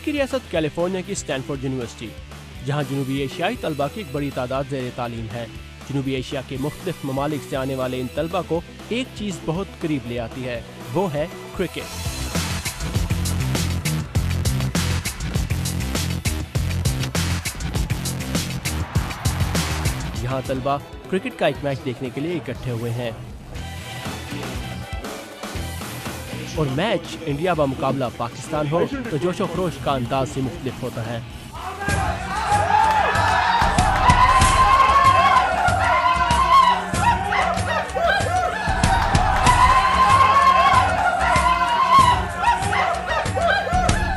अमेरिकी रियासत कैलिफोर्निया की स्टैनफोर्ड यूनिवर्सिटी, जहाँ जनूबी एशियाई तलबा की एक बड़ी तादाद ज़ेर तालीम है। जनूबी एशिया के मुख्तलिफ ममालिक से आने वाले इन तलबा को एक चीज़ बहुत करीब ले आती है, वो है क्रिकेट। यहाँ तलबा क्रिकेट का एक मैच देखने के लिए इकट्ठे हुए हैं और मैच इंडिया व मुकाबला पाकिस्तान हो तो जोशो खरोश का अंदाज से मुख्तलिफ होता है।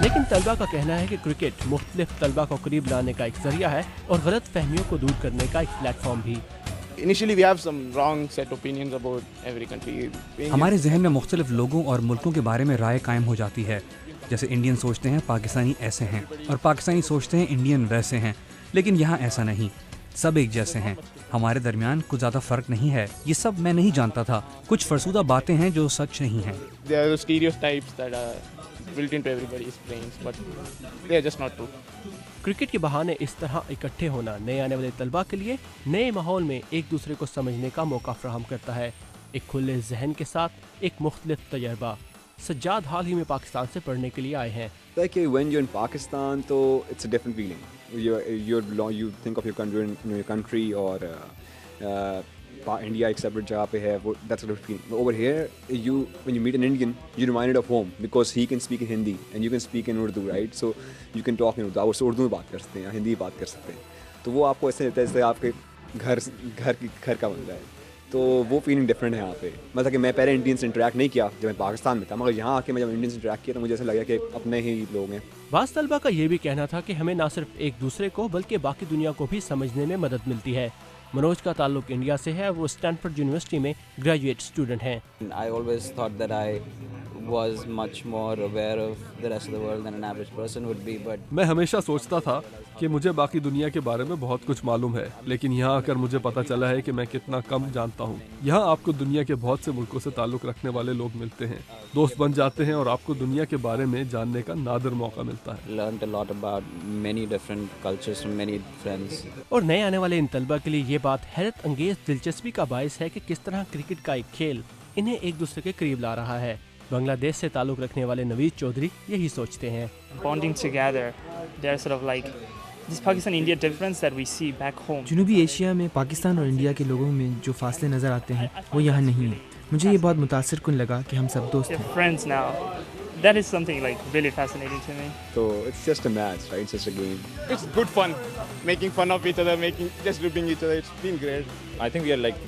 लेकिन तलबा का कहना है कि क्रिकेट मुख्तलिफ तलबा को करीब लाने का एक जरिया है और गलत फहमियों को दूर करने का एक प्लेटफॉर्म भी। Initially we have some wrong set opinions about every country. हमारे जहन में मुख्तलिफ लोगों और मुल्कों के बारे में राय कायम हो जाती है। जैसे इंडियन सोचते हैं पाकिस्तानी ऐसे हैं और पाकिस्तानी सोचते हैं इंडियन वैसे हैं, लेकिन यहाँ ऐसा नहीं, सब एक जैसे हैं। हमारे दरमियान कुछ ज़्यादा फ़र्क नहीं है। ये सब मैं नहीं जानता था। कुछ फरसूदा बातें हैं जो सच नहीं हैं। There are stereotypes that are built into everybody's brains, but they are just not true. Cricket के बहाने इस तरह इकट्ठे होना नए आने वाले तलबा के लिए नए माहौल में एक दूसरे को समझने का मौका फराहम करता है। एक खुले जहन के साथ एक मुख्तलिफ तजर्बा। सज्जाद हाल ही में पाकिस्तान से पढ़ने के लिए आए हैं। Like when you're in Pakistan, so it's a different feeling. You think of your country or India एक separate जगह पे है, वो that's a different feeling. Over here, when you meet an Indian, you're reminded of home because he can speak in Hindi and you can speak in Urdu, right? So you can talk in Urdu. आप उससे उर्दू में बात कर सकते हैं या हिंदी में बात कर सकते हैं। तो वो आपको ऐसे लगता है जैसे आपके घर का बन जाए। तो वो फीलिंग डिफरेंट है यहाँ पे। मतलब कि मैं पहले इंडियन से इंटरेक्ट नहीं किया जब मैं पाकिस्तान में था, मगर यहाँ आके मैं जब इंडियन से इंटरेक्ट किया तो मुझे ऐसा लगा कि अपने ही लोग हैं। बाज़ तलबा का ये भी कहना था कि हमें ना सिर्फ एक दूसरे को बल्कि बाकी दुनिया को भी समझने में मदद मिलती है। मनोज का ताल्लुक इंडिया से है, वो स्टैनफोर्ड यूनिवर्सिटी में ग्रेजुएट स्टूडेंट हैं। I always thought that I was much more aware of the rest of the world than an average person would be, but मैं हमेशा सोचता था कि मुझे बाकी दुनिया के बारे में बहुत कुछ मालूम है, लेकिन यहाँ आकर मुझे पता चला है कि मैं कितना कम जानता हूँ। यहाँ आपको दुनिया के बहुत से मुल्कों से ताल्लुक रखने वाले लोग मिलते हैं, दोस्त बन जाते हैं और आपको दुनिया के बारे में जानने का नादिर मौका मिलता है। learned a lot about many different cultures from many friends. और नए आने वाले इन तलबा के लिए ये बात हैरत अंगेज दिलचस्पी का बायस है कि किस तरह क्रिकेट का एक खेल इन्हें एक दूसरे के करीब ला रहा है। बांग्लादेश से ताल्लुक रखने वाले नवीद चौधरी यही सोचते हैं। Bonding together, they're sort of like this Pakistan-India difference that we see back home. जनूबी एशिया में पाकिस्तान और इंडिया के लोगों में जो फासले नज़र आते हैं वो यहाँ नहीं है। मुझे ये बहुत मुतासिर कुन लगा कि हम सब दोस्त They're हैं। friends now. That is something like really fascinating to me. So it's just a match, right? It's just a game. It's good fun, making fun of each other, just ripping each other. It's been great. I think we are like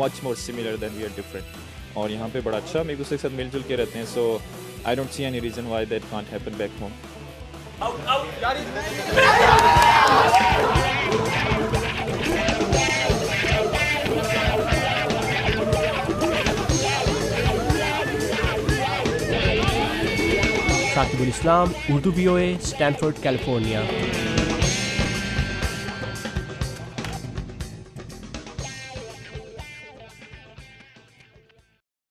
much more similar than we are different. और यहाँ पे बड़ा अच्छा हम एक दूसरे के साथ मिलजुल के रहते हैं, so I don't see any reason why that can't happen back home. Shakibul Islam, Urdu VOA, Stanford, California.